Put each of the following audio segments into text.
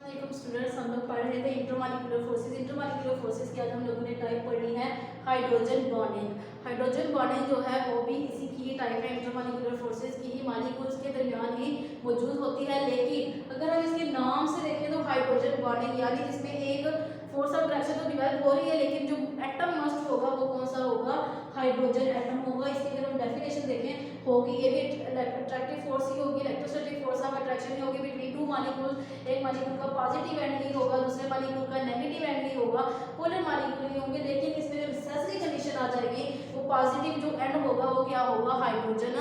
Students, हम लोग पढ़ रहे थे इंटरमॉलिक्यूलर फोर्सेस। इंटरमॉलिक्यूलर फोर्सेस की आज हम लोगों ने टाइप पढ़नी है हाइड्रोजन बॉन्डिंग। हाइड्रोजन बॉन्डिंग जो है वो भी इसी की टाइप है, इंटरमॉलिक्यूलर फोर्सेस की ही, मॉलिक्यूल्स के दरमियान ही मौजूद होती है। लेकिन अगर हम इसके नाम से देखें तो हाइड्रोजन बॉन्डिंग यानी जिसमें एक फोर्स ऑफ अट्रैक्शन तो डिवेलप हो रही है, लेकिन जो एटम मस्ट होगा वो कौन सा होगा, हाइड्रोजन एटम होगा। इसकी अगर हम डेफिनेशन देखें होगी ये भी अट्रैक्टिव फोर्स ही होगी, इलेक्ट्रोस्टैटिक फोर्स ऑफ अट्रैक्शन ही होगी बिटवीन टू मॉलिक्यूल्स। एक मॉलिक्यूल का पॉजिटिव एंड ही होगा, दूसरे मॉलिक्यूल का नेगेटिव एंड ही होगा, पोलर मॉलिक्यूल ही होंगे। लेकिन इसमें जो नेसेसरी कंडीशन आ जाएगी वो पॉजिटिव जो एंड होगा वो क्या होगा, हाइड्रोजन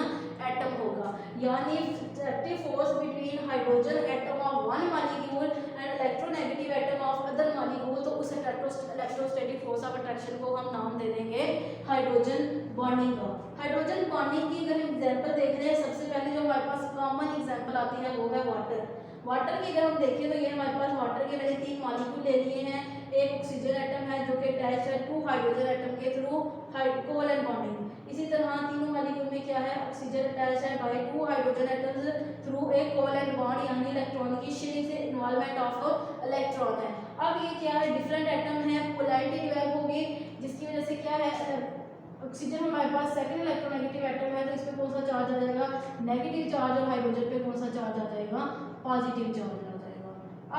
एटम होगा। यानी attractive force between hydrogen atom of one molecule and electronegative atom of other molecule, तो उस इलेक्ट्रोस्टैटिक फोर्स ऑफ अट्रैक्शन को हम नाम दे देंगे हाइड्रोजन बॉन्डिंग का। हाइड्रोजन बॉन्डिंग की अगर एग्जांपल देख रहे हैं, सबसे पहले जो हमारे पास कॉमन एग्जांपल आती है वो है वाटर। वाटर की अगर हम देखें तो ये हमारे पास वाटर के मैंने 3 मॉलिक्यूल ले लिए हैं। एक ऑक्सीजन एटम है जो कि अटैच है 2 हाइड्रोजन एटम के थ्रू कोवलेंट बॉन्डिंग। इसी तरह तीनों मॉलिक्यूल में क्या है, ऑक्सीजन अटैच है बाय 2 हाइड्रोजन एटम्स थ्रू एक कोवलेंट बॉन्ड, यानी इलेक्ट्रॉन की शेयरिंग से इन्वॉल्वमेंट ऑफ इलेक्ट्रॉन है। अब ये क्या है, डिफरेंट एटम है, पोलैरिटी डेवलप होगी जिसकी वजह से क्या है, ऑक्सीजन हमारे पास सेकंड इलेक्ट्रोनेगेटिव एटम है तो इस पे कौन सा चार्ज आ जाएगा, नेगेटिव चार्ज, और हाइड्रोजन पे कौन सा चार्ज आ जाएगा, पॉजिटिव चार्ज आ जाएगा।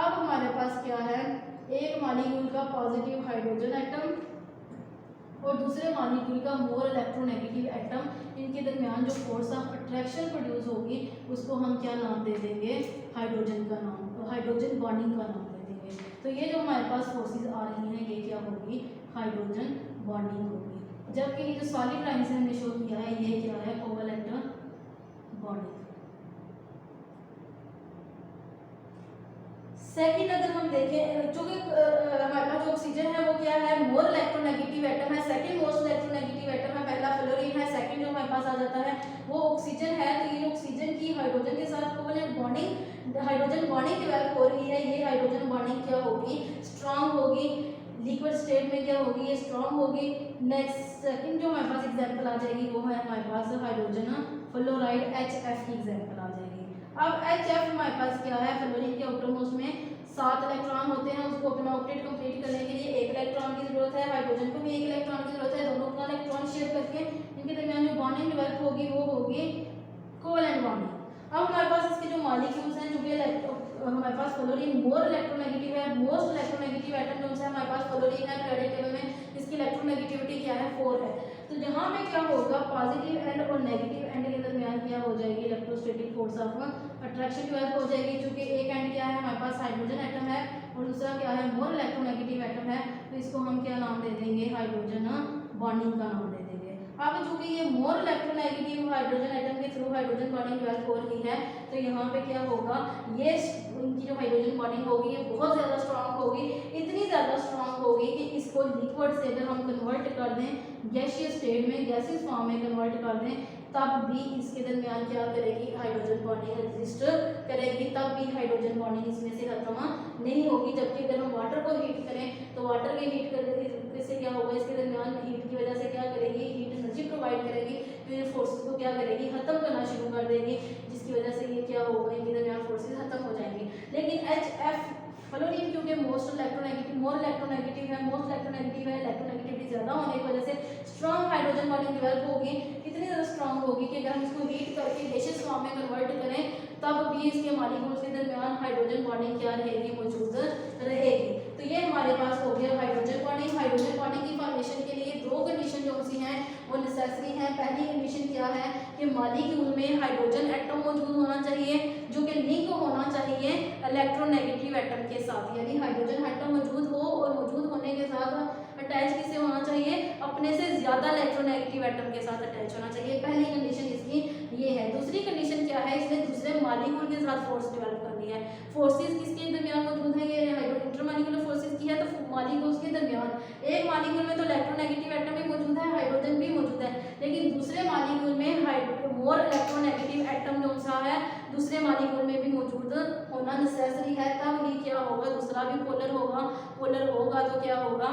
अब हमारे पास क्या है, एक मॉलिक्यूल का पॉजिटिव हाइड्रोजन एटम और दूसरे मॉलिक्यूल का मोर इलेक्ट्रोनेगेटिव एटम, इनके दरमियान जो फोर्स ऑफ अट्रैक्शन प्रोड्यूस होगी उसको हम क्या नाम दे देंगे, हाइड्रोजन का नाम, हाइड्रोजन बॉन्डिंग का नाम दे देंगे। तो ये जो हमारे पास फोर्सेस आ रही हैं ये क्या होगी, हाइड्रोजन बॉन्डिंग होगी। जबकि ये जो सॉलिड लाइन से हमने शो किया है ये क्या है, कोवलेंट बॉन्डिंग। सेकंड अगर हम देखें, चूंकि हमारे पास जो ऑक्सीजन है वो क्या है, मोर इलेक्ट्रोनेगेटिव एटम है, सेकंड मोस्ट इलेक्ट्रोनेगेटिव एटम है, पहला फ्लोरीन है, सेकंड जो हमारे पास आ जाता है वो ऑक्सीजन है। तो ये ऑक्सीजन की हाइड्रोजन के साथ covalent bonding, hydrogen bonding develop हो रही है। ये हाइड्रोजन बॉन्डिंग क्या होगी, स्ट्रांग होगी, लिक्विड स्टेट में क्या होगी, ये स्ट्रांग होगी। नेक्स्ट सेकंड जो हमारे पास एग्जांपल आ जाएगी वो है हमारे पास हाइड्रोजन फ्लोराइड HF की एग्जांपल आ जाएगी। अब HF हमारे पास क्या है, फ्लोरीन के आउटरमोस्ट में 7 इलेक्ट्रॉन होते हैं, उसको अपना ऑक्टेट कंप्लीट करने के लिए 1 इलेक्ट्रॉन की जरूरत है, हाइड्रोजन को भी 1 इलेक्ट्रॉन की जरूरत है। दोनों का इलेक्ट्रॉन शेयर करके इनके दरमियान जो बॉन्डिंग डेवलप होगी वो होगी कोवलेंट बॉन्डिंग। अब हमारे पास इसके जो मॉलिक्यूल्स हैं, जो कि हमारे पास फ्लोरीन मोर इलेक्ट्रोनेगेटिव है, मोस्ट इलेक्ट्रोनेगेटिव एटम जो है हमारे पास फ्लोरीन है, पीरियोडिक टेबल में इसकी इलेक्ट्रोनेगेटिविटी क्या है, 4 है। तो यहाँ पे क्या होगा, पॉजिटिव एंड और नेगेटिव एंड के दरमियान क्या हो जाएगी, electrostatic force of attraction develop हो जाएगी। क्योंकि एक एंड क्या है हमारे पास हाइड्रोजन एटम है और दूसरा क्या है, मोर इलेक्ट्रोनेगेटिव एटम है, तो इसको हम क्या नाम दे देंगे, हाइड्रोजन बॉन्डिंग का नाम दे देंगे। अब चूंकि ये मोर इलेक्ट्रोनेगेटिव हाइड्रोजन एटम के थ्रू हाइड्रोजन बॉन्डिंग डेवलप हो रही है, तो यहाँ पे क्या होगा, ये इनकी जो हाइड्रोजन बॉन्डिंग होगी ये बहुत ज़्यादा स्ट्रांग होगी, इतनी ज़्यादा स्ट्रांग होगी कि इसको लिक्विड से अगर हम कन्वर्ट कर दें गैसियस स्टेट में, गैसियस फॉर्म में कन्वर्ट कर दें, तब भी इसके दरमियान क्या करेगी, हाइड्रोजन बॉन्डिंग एग्जिस्ट करेगी, तब भी हाइड्रोजन बॉन्डिंग इसमें से खत्म नहीं होगी। जबकि अगर हम वाटर को हीट करें तो वाटर के हीट करने से क्या होगा, इसके दरमियान हीट की वजह से क्या करेगी, हीट एनर्जी प्रोवाइड करेगी, तो ये फोर्सेस को क्या करेगी, खत्म करना शुरू कर देगी, जिसकी वजह से ये क्या होगा, इनके दरमियान फोर्सेस खत्म हो जाएंगी। लेकिन HF फ्लोरीन क्योंकि मोस्ट इलेक्ट्रोनेगेटिव, मोर इलेक्ट्रोनेगेटिव है, मोस्ट इलेक्ट्रोनेगेटिव है, इलेक्ट्रोनेगेटिविटी ज़्यादा होने की वजह से स्ट्रॉन्ग हाइड्रोजन बॉन्डिंग डेवलप होगी, इतनी ज़्यादा स्ट्रॉन्ग होगी कि अगर हम इसको हीट करके गैसियस फॉर्म में कन्वर्ट करें तब भी इसके मॉलिक्यूल्स के दरमियान हाइड्रोजन बॉन्डिंग क्या रहेगी, मौजूद रहेगी। तो ये हमारे पास हो गया हाइड्रोजन बॉन्डिंग। हाइड्रोजन बॉन्डिंग की फॉर्मेशन के लिए 2 कंडीशन जो सी हैं वो नेसेसरी है। पहली कंडीशन क्या है कि मॉलिक्यूल में हाइड्रोजन एटम मौजूद होना चाहिए जो कि लिंक होना चाहिए इलेक्ट्रोनेगेटिव एटम के साथ, यानी हाइड्रोजन एटम मौजूद हो और मौजूद होने के साथ अटैच किससे होना चाहिए, अपने से ज़्यादा इलेक्ट्रोनेगेटिव एटम के साथ अटैच होना चाहिए। पहली कंडीशन इसकी ये है। दूसरी कंडीशन क्या है, इसने दूसरे मॉलिक्यूल के साथ फोर्स डेवलप करनी है। फोर्सेस किसके दरमियान मौजूद है, ये इंटरमॉलिक्यूलर फोर्सेस की है, तो मॉलिक्यूल्स के दरमियान एक मॉलिक्यूल में तो इलेक्ट्रोनेगेटिव एटम भी मौजूद है, हाइड्रोजन भी मौजूद है, लेकिन दूसरे मॉलिक्यूल में मोर इलेक्ट्रोनेगेटिव एटम जो सा है दूसरे मॉलिक्यूल में भी मौजूद होना नेसेसरी है, तब ही क्या होगा, दूसरा भी पोलर होगा। पोलर होगा तो क्या होगा,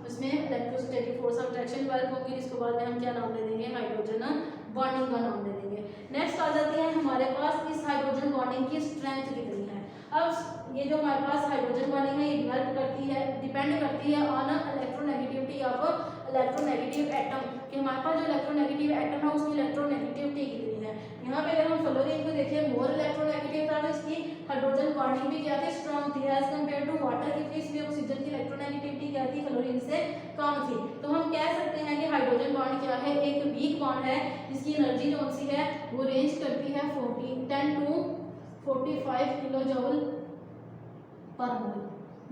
उसमें electrostatic force of attraction develop होगी, जिसके बाद में हम क्या नाम दे देंगे, हाइड्रोजन बॉन्डिंग का नाम दे देंगे। नेक्स्ट आ जाती है हमारे पास इस हाइड्रोजन बॉन्डिंग की स्ट्रेंथ कितनी है। अब ये जो हमारे पास हाइड्रोजन बॉन्डिंग है ये डिवेल्प करती है, डिपेंड करती है on electronegativity of electronegative atom, कि हमारे पास जो इलेक्ट्रोनेगेटिव एटम है उसकी इलेक्ट्रोनेगेटिविटी कितनी है। यहाँ पे अगर हम फ्लोरीन को देखें मोर इलेक्ट्रोनेगेटिव था, तो इसकी हाइड्रोजन बॉन्डिंग भी क्या थी, स्ट्रॉन्ग थी एज कम्पेयर टू वाटर की केस में ऑक्सीजन की इलेक्ट्रोनेगेटिविटी क्या थी, फ्लोरीन से कम थी। तो हम कह सकते हैं कि हाइड्रोजन बॉन्ड क्या है, एक वीक बॉन्ड है जिसकी एनर्जी जो सी है वो रेंज करती है 10 टू 45 किलो जूल पर मोल,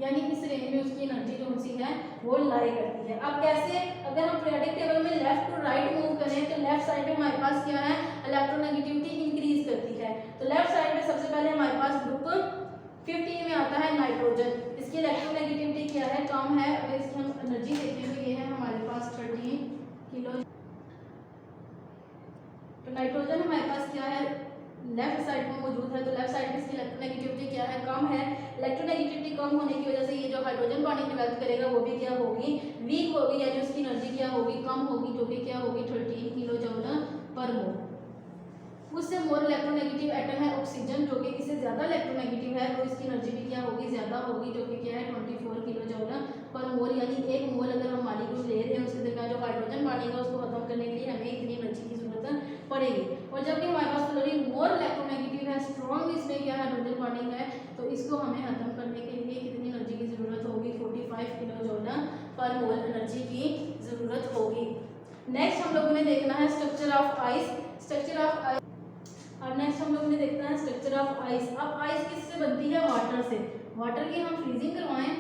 यानी इस रेंज में उसकी एनर्जी जो सी है वो लाई करती है। अब कैसे, अगर हम पीरियोडिक टेबल में लेफ्ट टू राइट मूव करें तो लेफ्ट साइड में हमारे पास क्या है, इलेक्ट्रोनेगेटिविटी इंक्रीज करती है। तो लेफ्ट साइड में सबसे पहले हमारे पास ग्रुप 15 में आता है नाइट्रोजन, इसकी इलेक्ट्रोनेगेटिविटी क्या है, कम है। अगर इसकी हम एनर्जी देखें तो ये है हमारे पास 13 किलो। तो नाइट्रोजन हमारे पास क्या है, लेफ्ट साइड में मौजूद है, तो लेफ्ट साइड में इसकी इलेक्ट्रोनेगेटिविटी क्या है, कम है। इलेक्ट्रोनेगेटिविटी कम होने की वजह से ये जो हाइड्रोजन बॉन्डिंग डेवलप करेगा वो भी क्या होगी, वीक होगी, यानी उसकी एनर्जी क्या होगी, कम होगी, जो कि क्या होगी 13 किलो जूल पर मोल। उससे मोर इलेक्ट्रोनेगेटिव एटम है ऑक्सीजन, जो कि इससे ज़्यादा इलेक्ट्रोनेगेटिव है, तो इसकी एनर्जी भी क्या होगी, ज़्यादा होगी, जो कि क्या है 24 किलो जूल पर मोल। यानी एक मोल अगर हम मॉलिक्यूल ले रहे हैं उसके दरमियान जो हाइड्रोजन बॉन्डिंग है उसको खत्म करने के लिए हमें इतनी एनर्जी की जरूरत पड़ेगी। और जबकि हमारे पास फ्लोरीन मोर इलेक्ट्रोनेगेटिव है, स्ट्रॉन्ग इसमें क्या है हाइड्रोजन बॉन्डिंग है, तो इसको हमें खत्म करने के लिए कितनी एनर्जी की ज़रूरत होगी, 45 किलो जूल पर मोल एनर्जी की ज़रूरत होगी। नेक्स्ट हम लोगों ने देखना है structure of ice. Structure of ice, अब नेक्स्ट हम लोगों ने देखना है स्ट्रक्चर ऑफ आइस। अब आइस किससे बनती है, वाटर से। वाटर की हम फ्रीजिंग करवाएं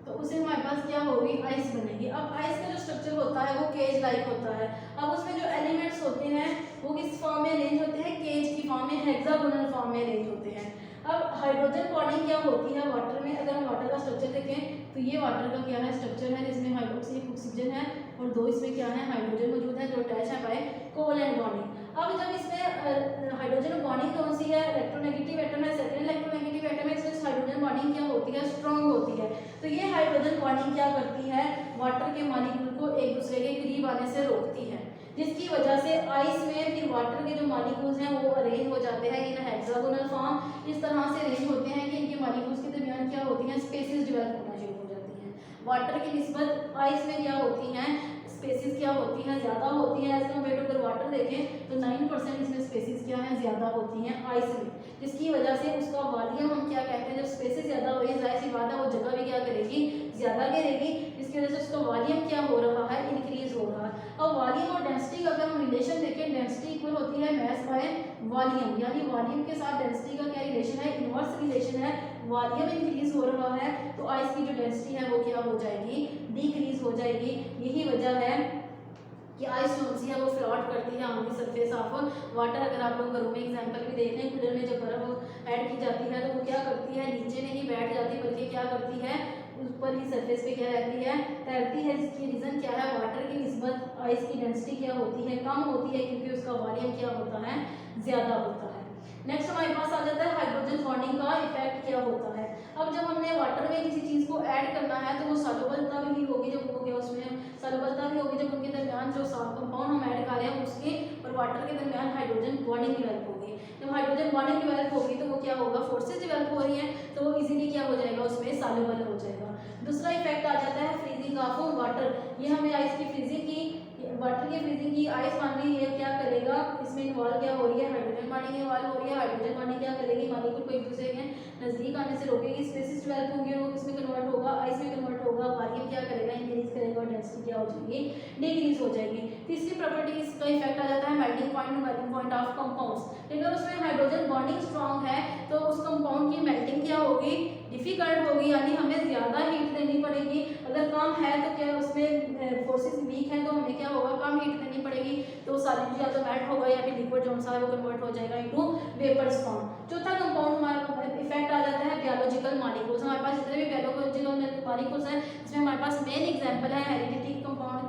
तो उसे हमारे पास क्या होगी, आइस बनेगी। अब आइस का जो स्ट्रक्चर होता है वो केज लाइक होता है। अब उसमें जो एलिमेंट्स होते हैं वो किस फॉर्म में अरेंज होते हैं, केज की फॉर्म में, हेक्सागोनल फॉर्म में अरेंज होते हैं। अब हाइड्रोजन बॉन्डिंग क्या होती है वाटर में, अगर हम वाटर का स्ट्रक्चर देखें तो ये वाटर का क्या है स्ट्रक्चर है, जिसमें हाइड्रोक्सी ऑक्सीजन है और दो इसमें क्या है हाइड्रोजन मौजूद है जो अटैच है बाय कोवलेंट बॉन्डिंग। अब जब इसमें हाइड्रोजन बॉन्डिंग कौन सी है, इलेक्ट्रोनेगेटिव एटम है, सेकंड इलेक्ट्रोनेगेटिव एटम है, इसमें हाइड्रोजन बॉन्डिंग क्या होती है, स्ट्रांग होती है। तो ये हाइड्रोजन बॉन्डिंग क्या करती है, वाटर के मॉलिक्यूल को एक दूसरे के करीब आने से रोकती है, जिसकी वजह से आइस में फिर वाटर के जो मॉलिक्यूल्स हैं वो अरेंज हो जाते हैं इन हेक्सागोनल फॉर्म। इस तरह से अरेंज होते हैं कि इनके मॉलिक्यूल्स के दरमियान क्या होती हैं, स्पेसेस डेवलप होना शुरू हो जाती हैं। वाटर की निस्बत आइस में क्या होती हैं, स्पेसिस क्या होती हैं, ज़्यादा होती हैं। एज कम्पेयर टू अगर वाटर देखें तो 9% इसमें स्पेसिस क्या हैं, ज़्यादा होती हैं आइस में, जिसकी वजह से उसका वॉल्यूम हम क्या कहते हैं, जब स्पेसिस ज़्यादा हो रही है जाहिर सी बात है वो जगह भी क्या करेगी, ज़्यादा घेरेगी, जिसकी वजह से उसका वॉल्यूम क्या हो रहा है, इंक्रीज हो रहा है। अब वॉल्यूम और डेंसिटी का अगर हम रिलेशन देखें, डेंसिटी इक्वल होती है मैस बाय वॉल्यूम, यानी वॉल्यूम के साथ डेंसिटी का क्या रिलेशन है, इनवर्स रिलेशन है। वॉल्यूम इंक्रीज हो रहा है तो आइस की जो डेंसिटी है वो क्या हो जाएगी, डिक्रीज हो जाएगी। यही वजह है कि आइस जो है वो फ्लॉट करती है on the surface of water. अगर आप लोग घरों में एग्जांपल भी देख लें, कूलर में जब बर्फ ऐड की जाती है तो वो क्या करती है, नीचे नहीं बैठ जाती बल्कि क्या करती है, ऊपर ही सरफेस पे क्या रहती है, तैरती है। जिसकी रीज़न क्या है, वाटर की निस्बत आइस की डेंसिटी क्या होती है, कम होती है, क्योंकि उसका वॉल्यूम क्या होता है, ज़्यादा होता है। नेक्स्ट हमारे पास आ जाता है हाइड्रोजन बॉन्डिंग का इफेक्ट क्या होता है। अब जब हमने वाटर में किसी चीज़ को ऐड करना है तो वो सॉल्युबलता भी होगी, जब हो गया उसमें सॉल्युबलता भी होगी, जब उनके दरमियान जो कंपाउंड हम ऐड कर रहे हैं उसके और वाटर के दरमियान हाइड्रोजन बॉन्डिंग डेवलप होगी। जब हाइड्रोजन बॉन्डिंग डेवलप होगी तो वो क्या होगा, फोर्सेज डेवलप हो रही हैं तो वो इजीली क्या हो जाएगा, उसमें सॉल्युबल हो जाएगा। दूसरा इफेक्ट आ जाता है फ्रीजिंग ऑफ वाटर। ये हमें आइस की फ्रीजिंग की, वाटर की फ्रीजिंग की, आइस बन रही है, क्या करेगा, इसमें इन्वॉल्व क्या हो रही है, हाइड्रोजन बॉन्डिंग इन्वॉल्व हो रही है। हाइड्रोजन बॉन्डिंग क्या करेगी, मॉलिक्यूल को एक दूसरे के नजदीक आने से रोकेगी, स्पेसिस डेवलप होंगे, वो किसमें कन्वर्ट होगा, आइस में कन्वर्ट होगा। वॉल्यूम क्या करेगा, इंक्रीज करेगा और डेंसिटी क्या हो जाएगी, डिक्रीज हो जाएगी। तीसरी प्रॉपर्टी इसका इफेक्ट आ जाता है मेल्टिंग पॉइंट और मेल्टिंग पॉइंट ऑफ कंपाउंड्स। अगर उसमें हाइड्रोजन बॉन्डिंग स्ट्रांग है तो उस कंपाउंड की मेल्टिंग क्या होगी, डिफिकल्ट होगी, यानी हमें ज़्यादा हीट देनी पड़ेगी। अगर कम है तो क्या उसमें फोर्सेस वीक है तो हमें क्या होगा, कम हीट देनी पड़ेगी, तो सॉलिड या तो मेल्ट होगा या फिर लिक्विड जो सा है वो कन्वर्ट हो जाएगा इनटू वेपर्स फॉर्म। चौथा कंपाउंड हमारा इफेक्ट आ जाता है बायोलॉजिकल मॉलिक्यूल्स। हमारे पास जितने भी बायोलॉजिकल मॉलिक्यूल्स हैं इसमें हमारे पास मेन एग्जांपल है हेरिडिटी कंपाउंड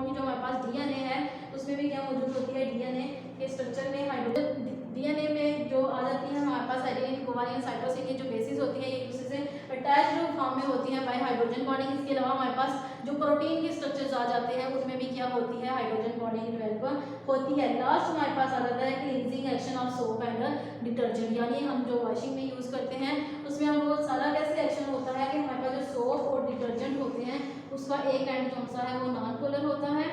की, जो हमारे पास डीएनए है उसमें भी क्या मौजूद होती है, डीएनए के स्ट्रक्चर में हाइड्रोजन, डीएनए में जो आ जाती है हमारे पास एडेनिन ब्रोमाइन और साइटोसिन ये जो बेसिस होती है ये एक दूसरे से अटैच्ड फॉर्म में होती है बाय हाइड्रोजन बॉन्डिंग। इसके अलावा हमारे पास जो प्रोटीन के स्ट्रक्चर्स आ जाते हैं उसमें भी क्या होती है, हाइड्रोजन बॉन्डिंग डेवलप होती है। लास्ट हमारे पास आ जाता है cleansing action of soap and detergent, यानी हम जो वॉशिंग में यूज़ करते हैं उसमें हम बहुत सारा कैसे एक्शन होता है कि हमारे पास जो सोप और डिटर्जेंट होते हैं उसका एक एंड कौन सा है वो नॉन पोलर होता है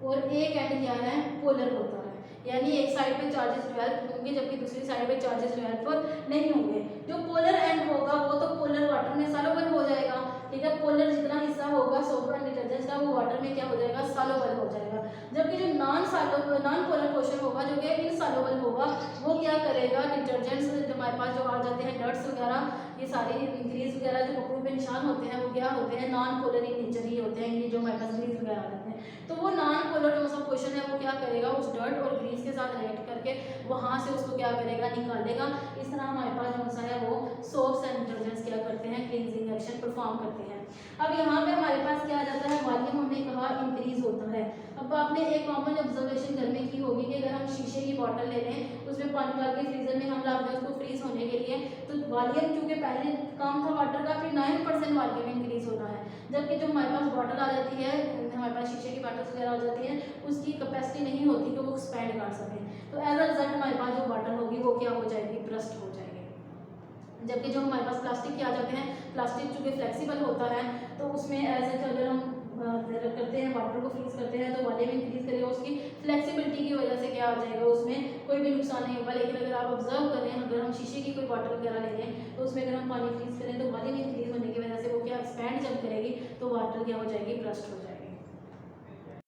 और एक एंड क्या है पोलर होता है, यानी एक साइड पे चार्जेस डेवलप होंगे जबकि दूसरी साइड पे चार्जेस डेवलप नहीं होंगे। जो पोलर एंड होगा वो तो पोलर वाटर में सॉल्युबल हो जाएगा, ठीक है। पोलर जितना हिस्सा होगा सोप एंड डिटर्जेंट का वो वाटर में क्या हो जाएगा, सॉल्युबल हो जाएगा। जबकि जो नॉन पोलर पोर्शन होगा जो कि इनसॉल्युबल होगा वो क्या करेगा, डिटर्जेंट्स हमारे पास जो आ जाते हैं डर्ट्स वगैरह ये सारे ग्रीस वगैरह जो कपड़ों पे निशान होते हैं वो क्या होते हैं, नॉन पोलर इन नेचर ही होते हैं, ये जो हमारे पास ग्रीस वगैरह आ जाते हैं। तो वो नॉन पोलर जो सा पोर्शन है वो क्या करेगा, उस डर्ट और ग्रीस के साथ रिएक्ट करके वहाँ से उसको क्या करेगा, निकालेगा। इस तरह हमारे पास जो सा है वो सोप्स एंड डिटर्जेंट्स क्या करते हैं, क्लींजिंग एक्शन परफॉर्म करते हैं। अब यहाँ पे हमारे पास क्या आ जाता है, वॉल्यूम हमने कहा इंक्रीज होता है। अब आपने एक कॉमन ऑब्जर्वेशन घर में की होगी कि अगर हम शीशे की बॉटल ले लें उसमें पानी डाल के फ्रीजर में हम रख दें उसको फ्रीज होने के लिए, तो वॉल्यूम चूँकि पहले कम था वाटर का, फिर 9% वॉल्यूम इंक्रीज होना है। जबकि जो हमारे पास बॉटल आ जाती है, हमारे पास शीशे की बॉटल्स वगैरह आ जाती हैं, उसकी कैपेसिटी नहीं होती कि वो एक्सपैंड कर सकें, तो एज अ रिजल्ट हमारे पास जो बॉटल होगी वो क्या हो जाएगी, ब्रस्ट हो जाएगी। जबकि जो हमारे पास प्लास्टिक के आ जाते हैं, प्लास्टिक चूँकि फ्लेक्सिबल होता है तो उसमें एज अगर हम करते हैं वाटर को फ्रीज करते हैं तो वॉल्यूम इंक्रीज करेगा, उसकी फ्लेक्सिबिलिटी की वजह से क्या आ जाएगा, उसमें कोई भी नुकसान नहीं होगा। लेकिन अगर आप ऑब्जर्व करें, अगर हम शीशे की कोई बॉटल वगैरह ले लें तो उसमें अगर हम पानी फ्रीज करें तो वॉल्यूम इंक्रीज होने की वजह से वो क्या एक्सपैंड जब करेगी तो वाटर क्या हो जाएगी, ब्रस्ट हो जाएगी।